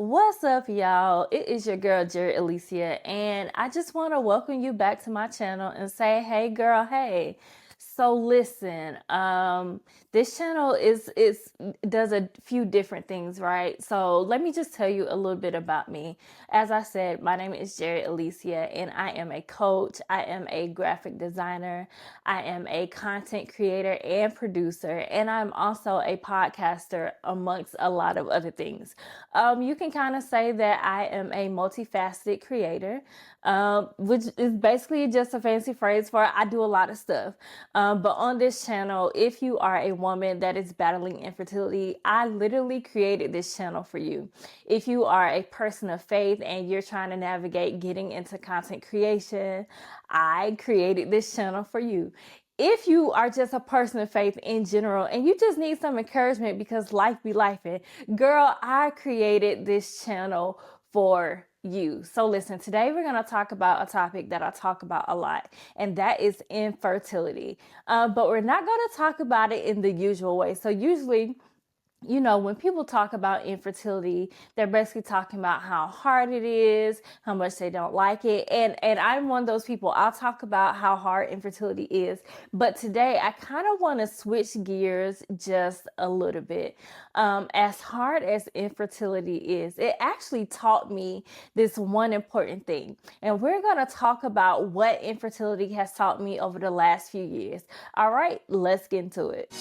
What's up, y'all? It is your girl, Geri Alicea, and I just want to welcome you back to my channel and say, hey, girl, hey. So listen, this channel is does a few different things, right? So let me just tell you a little bit about me. As I said, my name is Geri Alicea, and I am a coach. I am a graphic designer. I am a content creator and producer, and I'm also a podcaster, amongst a lot of other things. You can kind of say that I am a multifaceted creator, which is basically just a fancy phrase for I do a lot of stuff. But on this channel, if you are a woman that is battling infertility, I literally created this channel for you. If you are a person of faith and you're trying to navigate getting into content creation, I created this channel for you. If you are just a person of faith in general and you just need some encouragement because life be lifing, girl, I created this channel for you. So listen, today we're going to talk about a topic that I talk about a lot, and that is infertility. But we're not going to talk about it in the usual way. So usually, when people talk about infertility, they're basically talking about how hard it is, how much they don't like it. And I'm one of those people. I'll talk about how hard infertility is. But today I kind of want to switch gears just a little bit. As hard as infertility is, it actually taught me this one important thing. And we're going to talk about what infertility has taught me over the last few years. All right, let's get into it.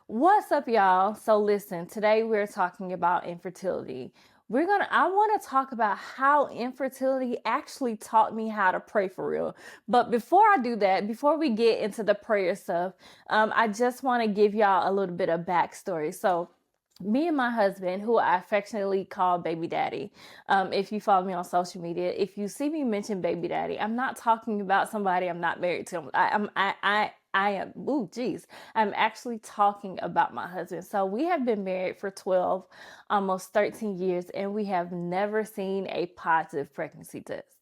What's up, y'all? So listen, today we're talking about infertility. I want to talk about how infertility actually taught me how to pray for real. But before I do that, before we get into the prayer stuff, I just want to give y'all a little bit of backstory. So me and my husband, who I affectionately call baby daddy. If you follow me on social media, if you see me mention baby daddy, I'm not talking about somebody I'm not married to. I am, ooh, geez. I'm actually talking about my husband. So we have been married for 12, almost 13 years, and we have never seen a positive pregnancy test.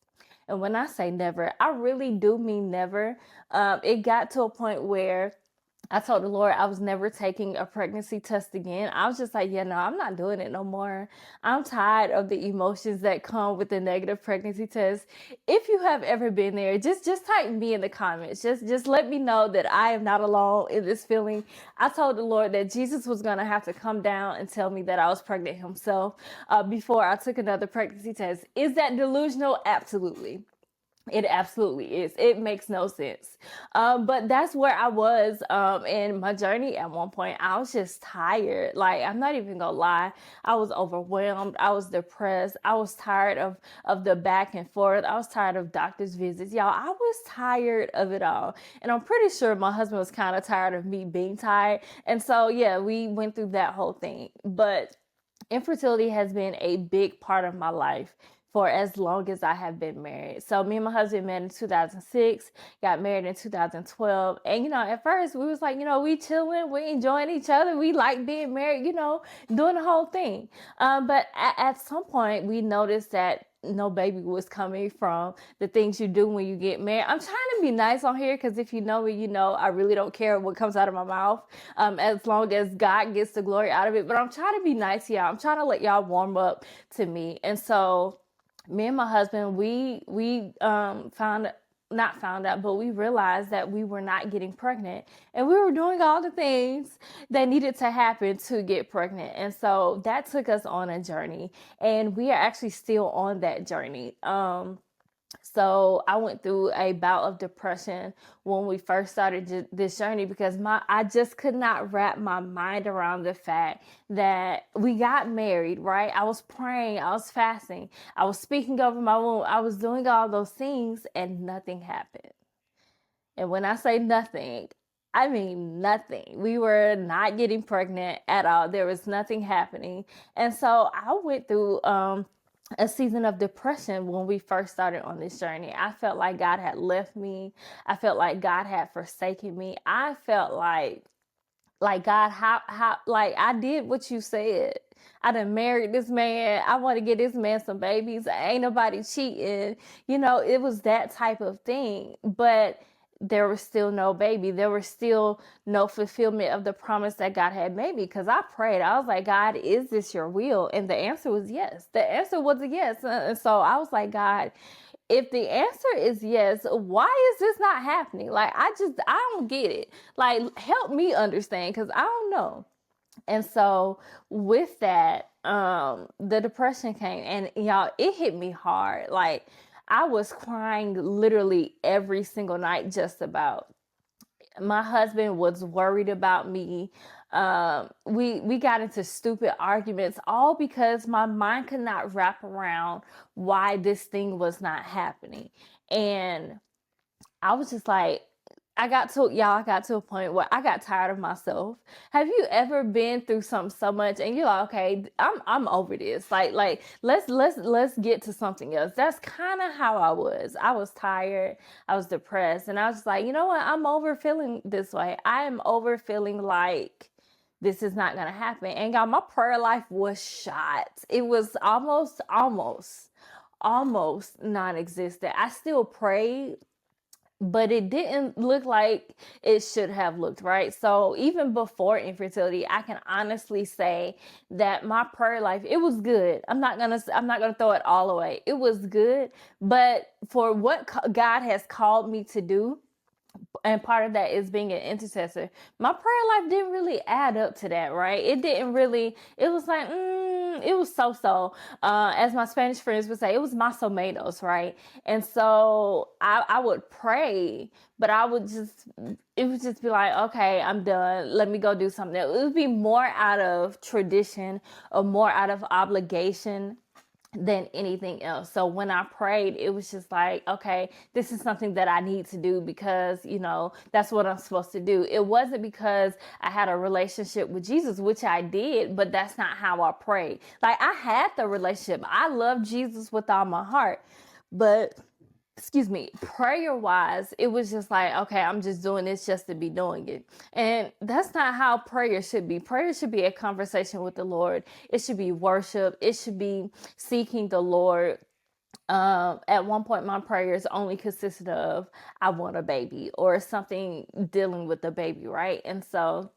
And when I say never, I really do mean never. It got to a point where I told the Lord I was never taking a pregnancy test again. I was just like, yeah, no, I'm not doing it no more. I'm tired of the emotions that come with the negative pregnancy test. If you have ever been there, just type me in the comments. Just let me know that I am not alone in this feeling. I told the Lord that Jesus was going to have to come down and tell me that I was pregnant himself before I took another pregnancy test. Is that delusional? Absolutely. It absolutely is. It makes no sense. But that's where I was in my journey at one point. I was just tired. Like, I'm not even gonna lie. I was overwhelmed. I was depressed. I was tired of the back and forth. I was tired of doctor's visits. Y'all, I was tired of it all. And I'm pretty sure my husband was kind of tired of me being tired. And so, yeah, we went through that whole thing. But infertility has been a big part of my life for as long as I have been married. So me and my husband met in 2006, got married in 2012. And, at first we was like, we chilling, we enjoying each other. We like being married, doing the whole thing. But at some point we noticed that no baby was coming from the things you do when you get married. I'm trying to be nice on here because if you know me, I really don't care what comes out of my mouth as long as God gets the glory out of it. But I'm trying to be nice to y'all. I'm trying to let y'all warm up to me. And so me and my husband, we not found out, but we realized that we were not getting pregnant, and we were doing all the things that needed to happen to get pregnant. And so that took us on a journey, and we are actually still on that journey. So I went through a bout of depression when we first started this journey because I just could not wrap my mind around the fact that we got married, right? I was praying, I was fasting, I was speaking over my womb, I was doing all those things, and nothing happened. And when I say nothing, I mean nothing. We were not getting pregnant at all. There was nothing happening. And so I went through a season of depression when we first started on this journey. I felt like God had left me. I felt like God had forsaken me. I felt Like, God, how, like, I did what you said. I done married this man. I want to get this man some babies. Ain't nobody cheating. It was that type of thing. But there was still no baby. There was still no fulfillment of the promise that God had made me. Because I prayed. I was like, God, is this your will? And the answer was yes. The answer was a yes. And so I was like, God, if the answer is yes, why is this not happening? Like, I don't get it. Like, help me understand, because I don't know. And so with that, the depression came, and y'all, it hit me hard. Like, I was crying literally every single night, just about. My husband was worried about me. We got into stupid arguments, all because my mind could not wrap around why this thing was not happening. And I was just like, I got to a point where I got tired of myself. Have you ever been through something so much and you're like, okay, I'm over this. Like, let's get to something else. That's kind of how I was. I was tired. I was depressed. And I was just like, you know what? I'm over feeling this way. I am over feeling like this is not going to happen. And y'all, my prayer life was shot. It was almost non-existent. I still prayed, but it didn't look like it should have looked, right? So even before infertility, I can honestly say that my prayer life, it was good. I'm not gonna throw it all away. It was good, but for what God has called me to do, and part of that is being an intercessor, my prayer life didn't really add up to that, right? It didn't really. It was like, it was so. As my Spanish friends would say, it was más o menos, right? And so I would pray, but it would just be like, okay, I'm done. Let me go do something else. It would be more out of tradition or more out of obligation than anything else. So when I prayed, it was just like, okay, this is something that I need to do because, that's what I'm supposed to do. It wasn't because I had a relationship with Jesus, which I did, but that's not how I prayed. Like, I had the relationship. I love Jesus with all my heart, but excuse me, prayer wise, it was just like, okay, I'm just doing this just to be doing it. And that's not how prayer should be. Prayer should be a conversation with the Lord. It should be worship. It should be seeking the Lord. At one point, my prayers only consisted of, I want a baby or something dealing with the baby, right? And so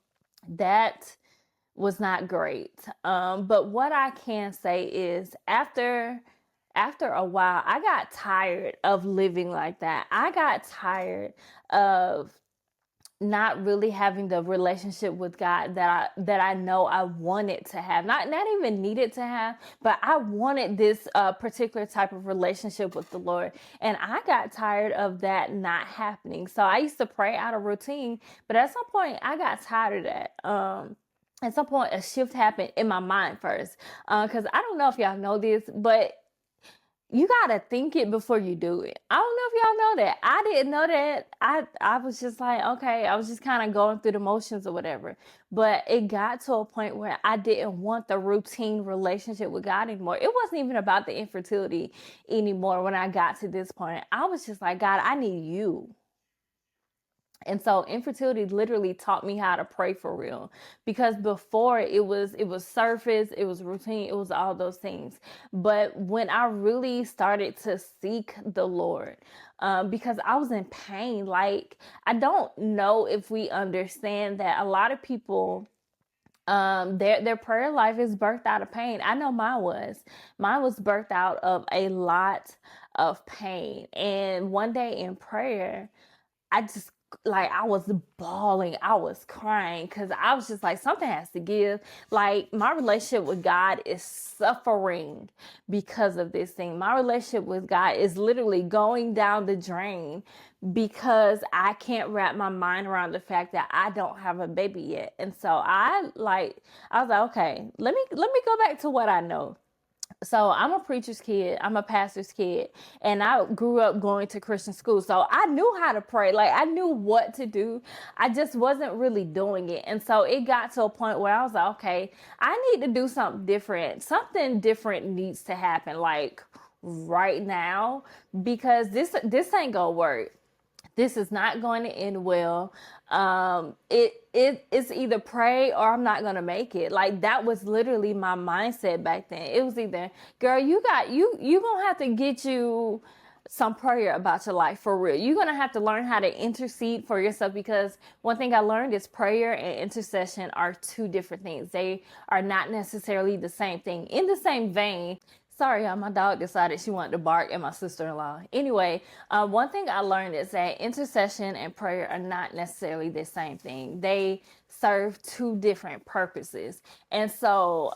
that was not great. But what I can say is, after a while, I got tired of living like that. I got tired of not really having the relationship with God that I know I wanted to have. Not even needed to have, but I wanted this particular type of relationship with the Lord. And I got tired of that not happening. So I used to pray out of routine, but at some point I got tired of that. At some point a shift happened in my mind first. Cause I don't know if y'all know this, but you gotta think it before you do it. I don't know if y'all know that. I didn't know that. I was just like, okay, I was just kind of going through the motions or whatever. But it got to a point where I didn't want the routine relationship with God anymore. It wasn't even about the infertility anymore when I got to this point. I was just like, God, I need you. And so infertility literally taught me how to pray for real, because before it was surface, it was routine, it was all those things. But when I really started to seek the Lord, because I was in pain, like, I don't know if we understand that a lot of people, their prayer life is birthed out of pain. I know mine was birthed out of a lot of pain. And one day in prayer, I just, like, I was bawling, I was crying, because I was just like, something has to give. Like, my relationship with God is suffering because of this thing. My relationship with God is literally going down the drain because I can't wrap my mind around the fact that I don't have a baby yet. And so I was like, okay, let me go back to what I know. So I'm a preacher's kid. I'm a pastor's kid. And I grew up going to Christian school. So I knew how to pray. Like, I knew what to do. I just wasn't really doing it. And so it got to a point where I was like, okay, I need to do something different. Something different needs to happen, like, right now, because this ain't gonna work. This is not going to end well. It's either pray or I'm not gonna make it. Like, that was literally my mindset back then. It was either, girl, you gonna have to get you some prayer about your life for real. You're gonna have to learn how to intercede for yourself, because one thing I learned is prayer and intercession are two different things. They are not necessarily the same thing. In the same vein, sorry, y'all, my dog decided she wanted to bark at my sister-in-law. Anyway, one thing I learned is that intercession and prayer are not necessarily the same thing. They serve two different purposes. And so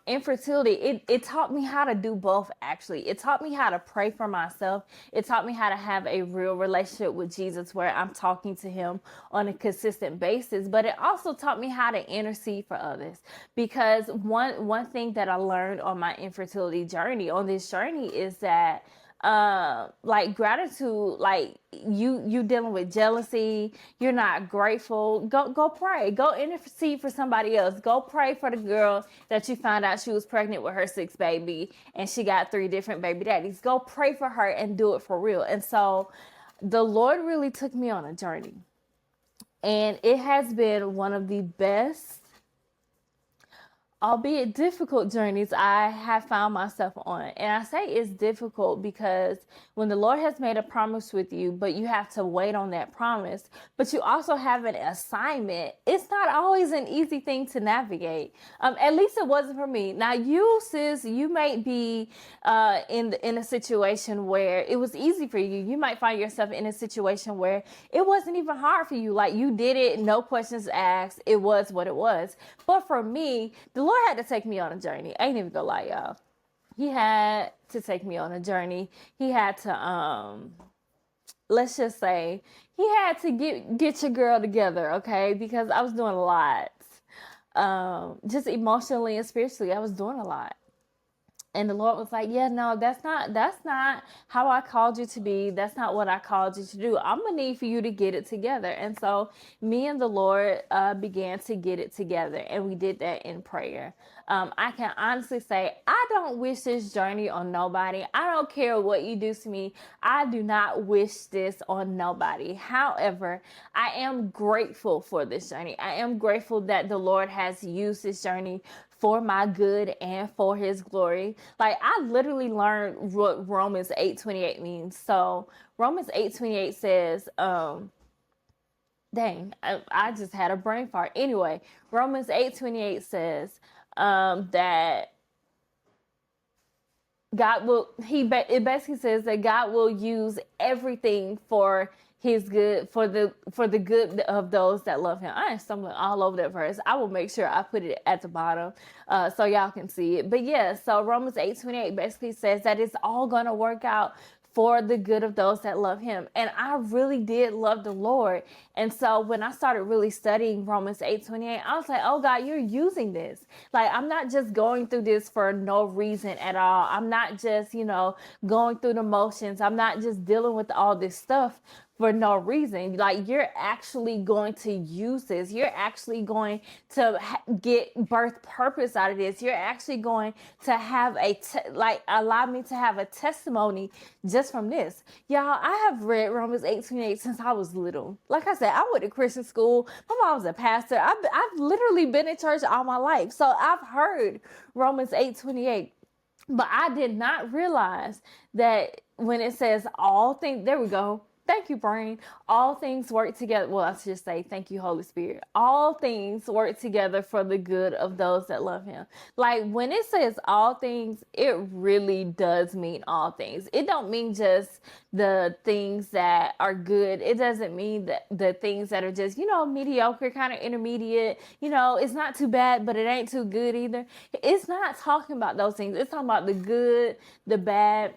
infertility, it taught me how to do both, actually. It taught me how to pray for myself. It taught me how to have a real relationship with Jesus where I'm talking to him on a consistent basis. But it also taught me how to intercede for others. Because one thing that I learned on my infertility journey, on this journey, is that like gratitude, like you dealing with jealousy, you're not grateful, go pray, go intercede for somebody else, go pray for the girl that you found out she was pregnant with her sixth baby and she got 3 different baby daddies. Go pray for her and do it for real. And so the Lord really took me on a journey, and it has been one of the best, albeit difficult, journeys I have found myself on. And I say it's difficult because when the Lord has made a promise with you, but you have to wait on that promise, but you also have an assignment, it's not always an easy thing to navigate. At least it wasn't for me. Now, you, sis, you might be in a situation where it was easy for you. You might find yourself in a situation where it wasn't even hard for you. Like, you did it, no questions asked. It was what it was. But for me, the Lord had to take me on a journey. I ain't even gonna lie, y'all. He had to take me on a journey. He had to, let's just say, he had to get your girl together, okay? Because I was doing a lot. Just emotionally and spiritually, I was doing a lot. And the Lord was like, yeah, no, that's not how I called you to be. That's not what I called you to do. I'm going to need for you to get it together. And so me and the Lord began to get it together. And we did that in prayer. I can honestly say, I don't wish this journey on nobody. I don't care what you do to me. I do not wish this on nobody. However, I am grateful for this journey. I am grateful that the Lord has used this journey for my good and for his glory. Like, I literally learned what Romans 8:28 means. So Romans 8:28 says, dang, I just had a brain fart. Anyway, Romans 8:28 says that God will, it basically says that God will use everything for his good, for the good of those that love him. I am stumbling all over that verse. I will make sure I put it at the bottom so y'all can see it. But yeah, so Romans 8:28 basically says that it's all gonna work out for the good of those that love him. And I really did love the Lord. And so when I started really studying Romans 8:28, I was like, oh God, you're using this. Like, I'm not just going through this for no reason at all. I'm not just, going through the motions. I'm not just dealing with all this stuff for no reason. Like, you're actually going to use this. You're actually going to get birth purpose out of this. You're actually going to have allow me to have a testimony just from this. Y'all, I have read Romans 8:28 since I was little. Like I said, I went to Christian school. My mom was a pastor. I've literally been in church all my life. So I've heard Romans 8:28. But I did not realize that when it says all things, there we go. Thank you, brain. All things work together. Well, I should say, thank you, Holy Spirit. All things work together for the good of those that love him. Like, when it says all things, it really does mean all things. It don't mean just the things that are good. It doesn't mean that the things that are just, mediocre, kind of intermediate. It's not too bad, but it ain't too good either. It's not talking about those things. It's talking about the good, the bad,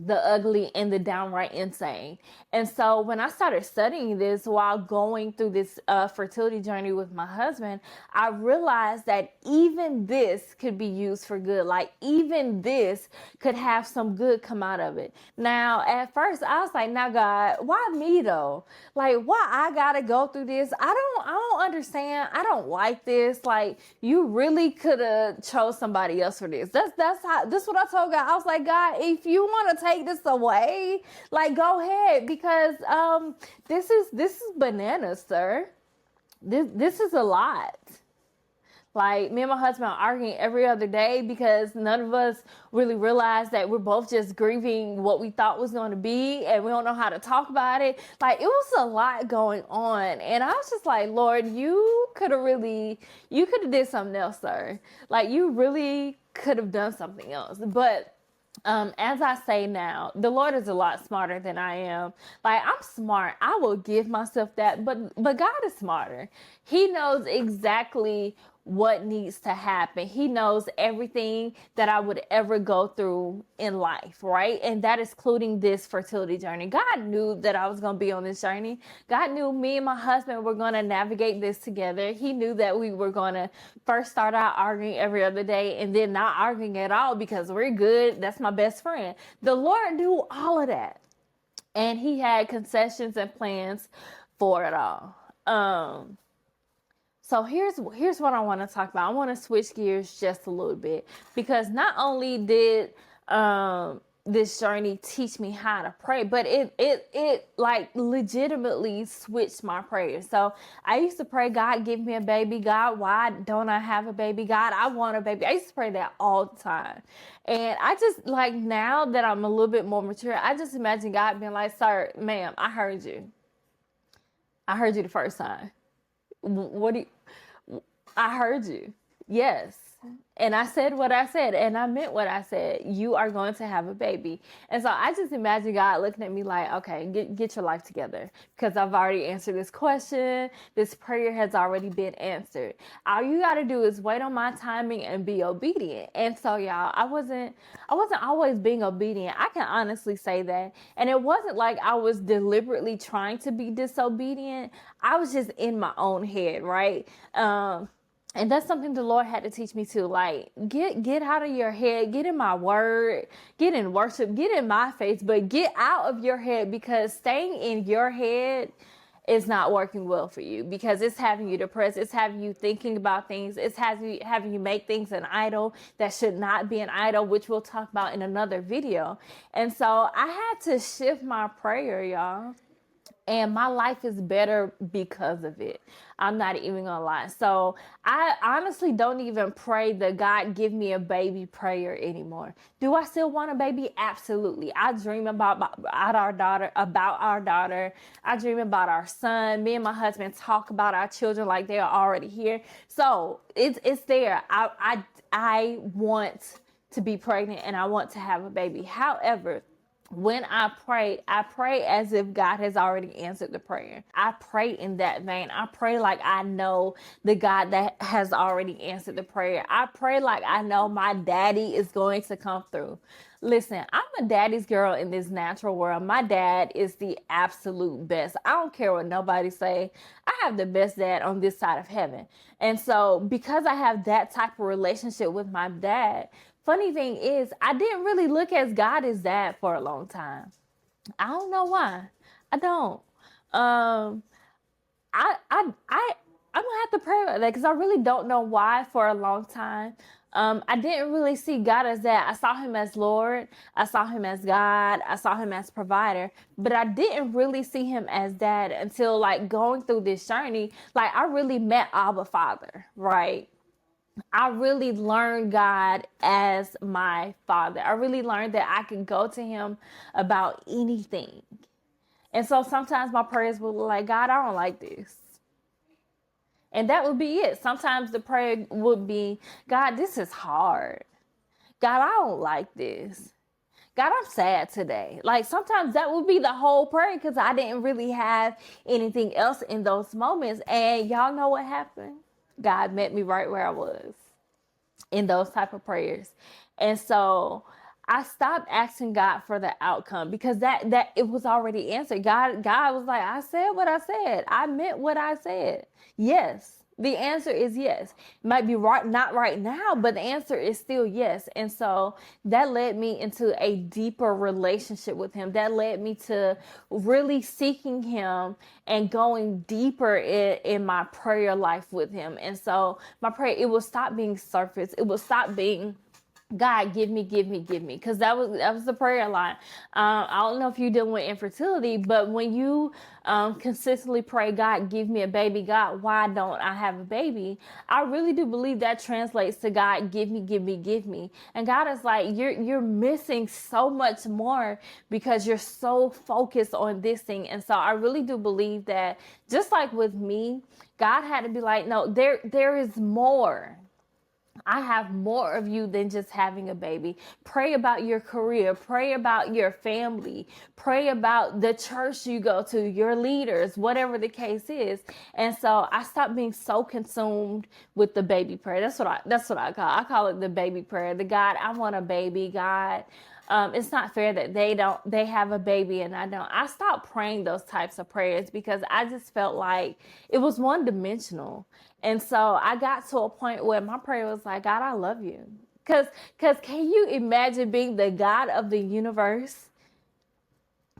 the ugly, and the downright insane. And so when I started studying this while going through this fertility journey with my husband, I realized that even this could be used for good. Like, even this could have some good come out of it. Now, at first I was like, now God, why me though? Like, why I gotta go through this? I don't understand. I don't like this. Like, you really could have chose somebody else for this. That's what I told God. I was like, God, if you want to to take this away? Like, go ahead, because this is bananas, sir. This is a lot. Like, me and my husband are arguing every other day because none of us really realize that we're both just grieving what we thought was going to be, and we don't know how to talk about it. Like, it was a lot going on, and I was just like, Lord, you could have did something else, sir. Like, you really could have done something else. But as I say now, the Lord is a lot smarter than I am. Like, I'm smart. I will give myself that, but God is smarter. He knows exactly what needs to happen. He knows everything that I would ever go through in life, right? And that is including this fertility journey. God knew that I was going to be on this journey. God knew me and my husband were going to navigate this together. He knew that we were going to first start out arguing every other day and then not arguing at all because we're good. That's my best friend. The Lord knew all of that. And he had concessions and plans for it all. So here's what I want to talk about. I want to switch gears just a little bit, because not only did this journey teach me how to pray, but it like legitimately switched my prayers. So I used to pray, God, give me a baby. God, why don't I have a baby? God, I want a baby. I used to pray that all the time. And I just, like, now that I'm a little bit more mature, I just imagine God being like, sir, ma'am, I heard you. I heard you the first time. What do you, I heard you. Yes. And I said what I said, and I meant what I said. You are going to have a baby. And so I just imagine God looking at me like, okay, get your life together, because I've already answered this question. This prayer has already been answered. All you got to do is wait on my timing and be obedient. And so, y'all, I wasn't always being obedient. I can honestly say that. And it wasn't like I was deliberately trying to be disobedient. I was just in my own head, right? And that's something the Lord had to teach me too. Like, get out of your head, get in my word, get in worship, get in my face, but get out of your head, because staying in your head is not working well for you, because it's having you depressed. It's having you thinking about things. It's having you make things an idol that should not be an idol, which we'll talk about in another video. And so I had to shift my prayer, y'all. And my life is better because of it. I'm not even gonna lie. So I honestly don't even pray the God give me a baby prayer anymore. Do I still want a baby? Absolutely. I dream about our daughter. I dream about our son. Me and my husband talk about our children like they are already here. So it's there. I want to be pregnant and I want to have a baby. However, when I pray as if God has already answered the prayer. I pray in that vein. I pray like I know the God that has already answered the prayer. I pray like I know my daddy is going to come through. Listen, I'm a daddy's girl in this natural world. My dad is the absolute best. I don't care what nobody say. I have the best dad on this side of heaven. And so because I have that type of relationship with my dad, funny thing is, I didn't really look as God as that for a long time. I don't know why. I don't. I'm gonna have to pray about that, because I really don't know why for a long time. I didn't really see God as that. I saw him as Lord. I saw him as God. I saw him as provider, but I didn't really see him as dad until, like, going through this journey. Like, I really met Abba Father, right? I really learned God as my father. I really learned that I could go to him about anything. And so sometimes my prayers will be like, God, I don't like this. And that would be it. Sometimes the prayer would be, God, this is hard. God, I don't like this. God, I'm sad today. Like, sometimes that would be the whole prayer, because I didn't really have anything else in those moments. And y'all know what happened? God met me right where I was in those type of prayers. And so I stopped asking God for the outcome, because that it was already answered. God was like, I said what I said. I meant what I said. Yes. The answer is yes. It might be right, not right now, but the answer is still yes. And so that led me into a deeper relationship with him. That led me to really seeking him and going deeper in my prayer life with him. And so my prayer, it will stop being surface. It will stop being God, give me, give me, give me. Because that was the prayer line. I don't know if you're dealing with infertility, but when you consistently pray, God, give me a baby, God, why don't I have a baby? I really do believe that translates to God, give me, give me, give me. And God is like, you're missing so much more because you're so focused on this thing. And so I really do believe that, just like with me, God had to be like, no, there is more. I have more of you than just having a baby. Pray about your career. Pray about your family. Pray about the church you go to, your leaders, whatever the case is. And so I stopped being so consumed with the baby prayer. That's what I call it the baby prayer. The God, I want a baby, God. It's not fair that they have a baby and I don't. I stopped praying those types of prayers because I just felt like it was one dimensional. And so I got to a point where my prayer was like, God, I love you. Cause can you imagine being the God of the universe?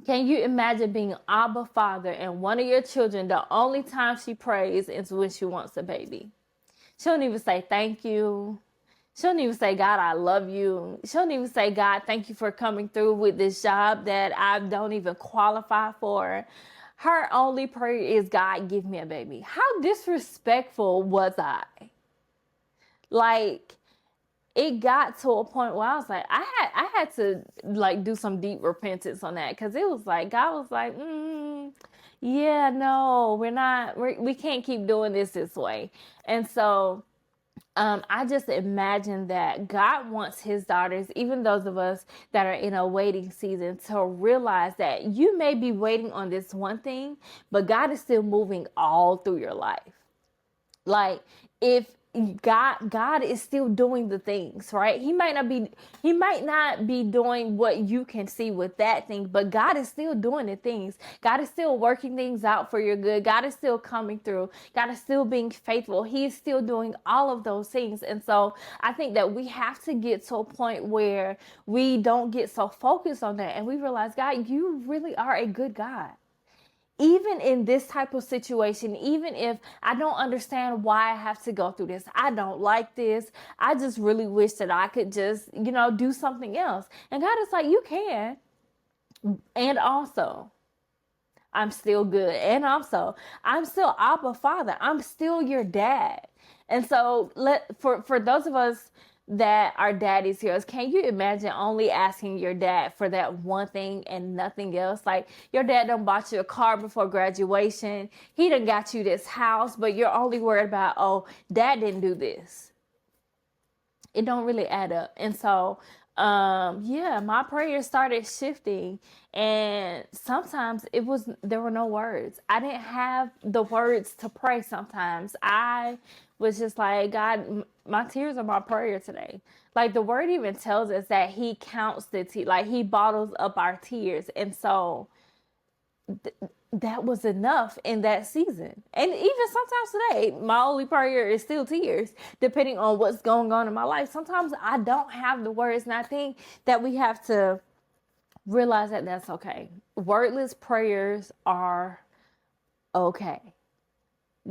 Can you imagine being Abba Father and one of your children, the only time she prays is when she wants a baby? She don't even say thank you. She don't even say, God, I love you. She don't even say, God, thank you for coming through with this job that I don't even qualify for. Her only prayer is, God, give me a baby. How disrespectful was I? Like, it got to a point where I was like, I had to like do some deep repentance on that, because it was like God was like, yeah, no, we can't keep doing this way. And so I just imagine that God wants his daughters, even those of us that are in a waiting season, to realize that you may be waiting on this one thing, but God is still moving all through your life. Like, if God is still doing the things, right? He might not be doing what you can see with that thing, but God is still doing the things. God is still working things out for your good. God is still coming through. God is still being faithful. He is still doing all of those things. And so I think that we have to get to a point where we don't get so focused on that and we realize, God, you really are a good God. Even in this type of situation, even if I don't understand why I have to go through this, I don't like this, I just really wish that I could just, do something else. And God is like, you can. And also, I'm still good. And also, I'm still Abba Father. I'm still your dad. And so for those of us that are daddies here, can you imagine only asking your dad for that one thing and nothing else? Like, your dad done bought you a car before graduation. He done got you this house, but you're only worried about, oh, dad didn't do this. It don't really add up. And so yeah, my prayers started shifting, and sometimes there were no words. I didn't have the words to pray. Sometimes I was just like, God, my tears are my prayer today. Like, the word even tells us that he counts the tears, like he bottles up our tears. And so that was enough in that season. And even sometimes today, my only prayer is still tears, depending on what's going on in my life. Sometimes I don't have the words, and I think that we have to realize that that's okay. Wordless prayers are okay.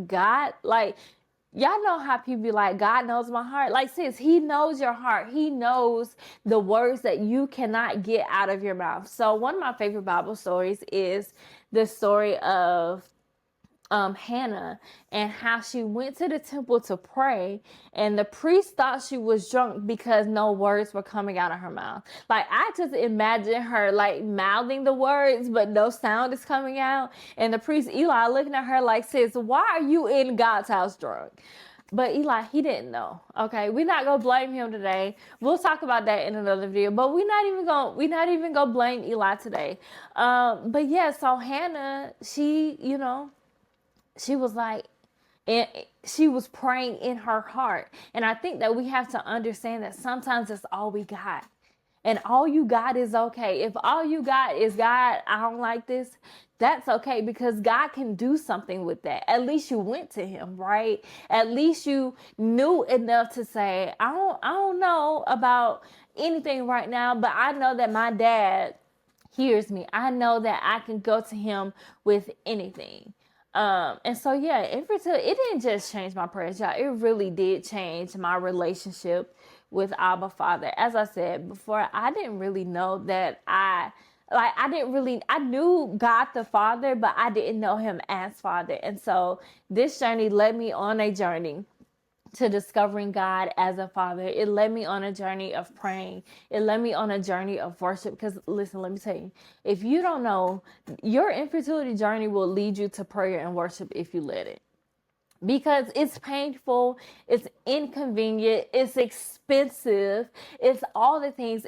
God, like, y'all know how people be like, God knows my heart. Like, sis, he knows your heart. He knows the words that you cannot get out of your mouth. So one of my favorite Bible stories is the story of Hannah, and how she went to the temple to pray, and the priest thought she was drunk because no words were coming out of her mouth. Like, I just imagine her like mouthing the words, but no sound is coming out. And the priest Eli looking at her like, sis, why are you in God's house drunk? But Eli, he didn't know. Okay, we're not gonna blame him today. We'll talk about that in another video. But we're not even gonna blame Eli today. But yeah, so Hannah, she was like, and she was praying in her heart. And I think that we have to understand that sometimes that's all we got. And all you got is okay. If all you got is, God, I don't like this, that's okay, because God can do something with that. At least you went to him, right? At least you knew enough to say, I don't know about anything right now, but I know that my dad hears me. I know that I can go to him with anything. And so yeah, it didn't just change my prayers, y'all. It really did change my relationship with Abba Father. As I said before, I didn't really know that I knew God the Father, but I didn't know him as Father. And so this journey led me on a journey to discovering God as a father. It led me on a journey of praying. It led me on a journey of worship. Because listen, let me tell you, if you don't know, your infertility journey will lead you to prayer and worship if you let it. Because it's painful, it's inconvenient, it's expensive, it's all the things.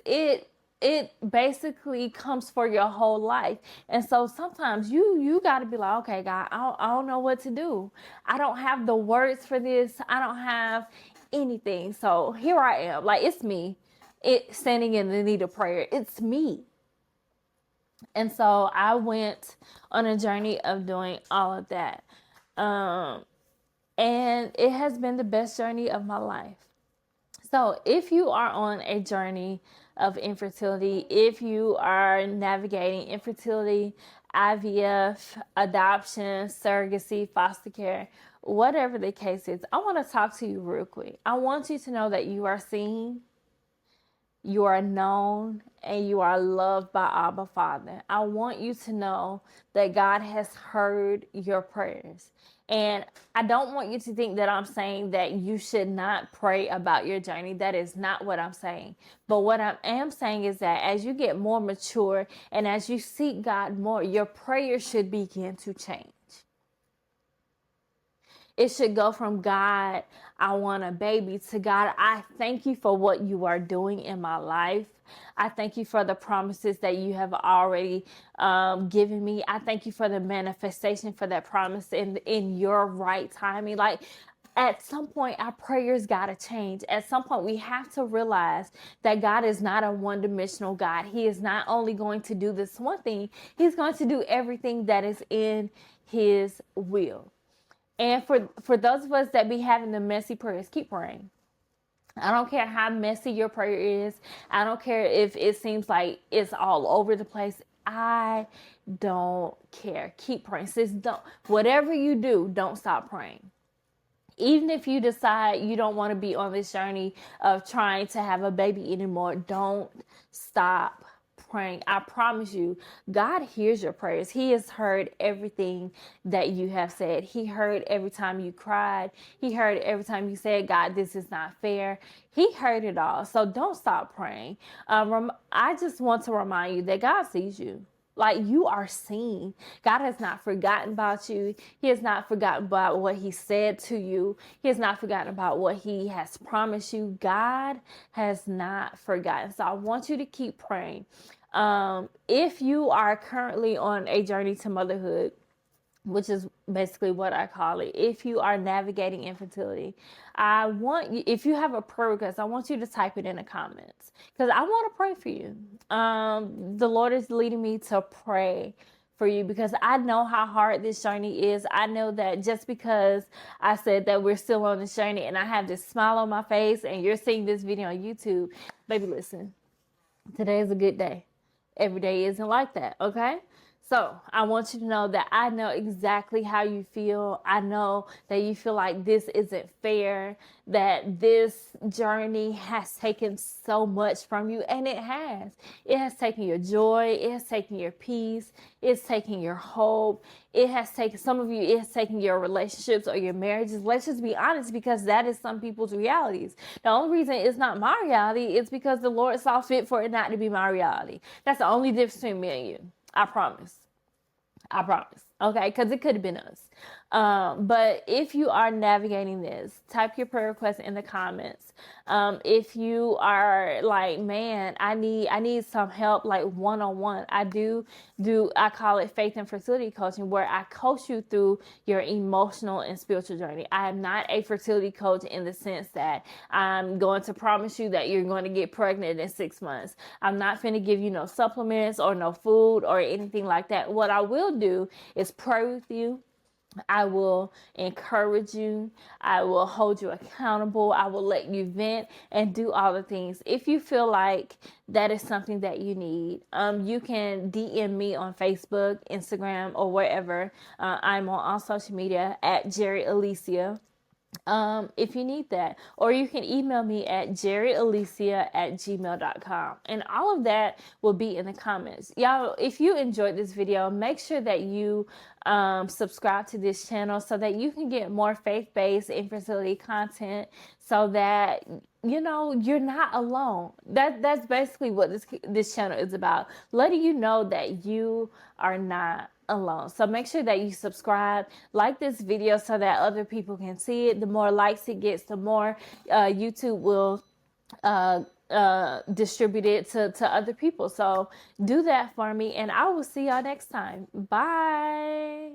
It basically comes for your whole life. And so sometimes you got to be like, okay, God, I don't know what to do. I don't have the words for this. I don't have anything. So here I am. Like, it's me. It standing in the need of prayer. It's me. And so I went on a journey of doing all of that. And it has been the best journey of my life. So if you are on a journey of infertility, if you are navigating infertility, IVF, adoption, surrogacy, foster care, whatever the case is, I want to talk to you real quick. I want you to know that you are seen, you are known, and you are loved by Abba Father. I want you to know that God has heard your prayers. And I don't want you to think that I'm saying that you should not pray about your journey. That is not what I'm saying. But what I am saying is that as you get more mature and as you seek God more, your prayers should begin to change. It should go from God, I want a baby, to God, I thank you for what you are doing in my life. I thank you for the promises that you have already given me. I thank you for the manifestation for that promise in your right timing. Like, at some point, our prayers got to change. At some point, we have to realize that God is not a one-dimensional God. He is not only going to do this one thing, he's going to do everything that is in his will. And for those of us that be having the messy prayers, keep praying. I don't care how messy your prayer is. I don't care if it seems like it's all over the place. I don't care. Keep praying. Sis, don't, whatever you do, don't stop praying. Even if you decide you don't want to be on this journey of trying to have a baby anymore, don't stop praying. I promise you, God hears your prayers. He has heard everything that you have said. He heard every time you cried. He heard every time you said, God, this is not fair. He heard it all. So don't stop praying. I just want to remind you that God sees you. Like, you are seen. God has not forgotten about you. He has not forgotten about what he said to you. He has not forgotten about what he has promised you. God has not forgotten. So I want you to keep praying. If you are currently on a journey to motherhood, which is basically what I call it, if you are navigating infertility, I want you, if you have a prayer request, I want you to type it in the comments, because I want to pray for you. The Lord is leading me to pray for you, because I know how hard this journey is. I know that just because I said that we're still on this journey and I have this smile on my face and you're seeing this video on YouTube, baby, listen, today is a good day. Every day isn't like that, okay? So I want you to know that I know exactly how you feel. I know that you feel like this isn't fair, that this journey has taken so much from you, and it has. It has taken your joy. It has taken your peace. It's taken your hope. It has taken, some of you, it has taken your relationships or your marriages. Let's just be honest, because that is some people's realities. The only reason it's not my reality is because the Lord saw fit for it not to be my reality. That's the only difference between me and you. I promise. I promise. Okay, because it could have been us. But if you are navigating this, type your prayer request in the comments. If you are like, man, I need some help, like one-on-one. I call it faith and fertility coaching, where I coach you through your emotional and spiritual journey. I am not a fertility coach in the sense that I'm going to promise you that you're going to get pregnant in 6 months. I'm not going to give you no supplements or no food or anything like that. What I will do is pray with you. I will encourage you. I will hold you accountable. I will let you vent and do all the things. If you feel like that is something that you need, you can DM me on Facebook, Instagram, or wherever. I'm on all social media at Geri Alicea. if you need that. Or you can email me at geriealicia@gmail.com. And all of that will be in the comments. Y'all, if you enjoyed this video, make sure that you subscribe to this channel so that you can get more faith-based infertility content, so that you're not alone. That's basically what this channel is about, letting you know that you are not alone. So make sure that you subscribe, like this video so that other people can see it. The more likes it gets, the more YouTube will distribute it to other people. So do that for me, and I will see y'all next time. Bye.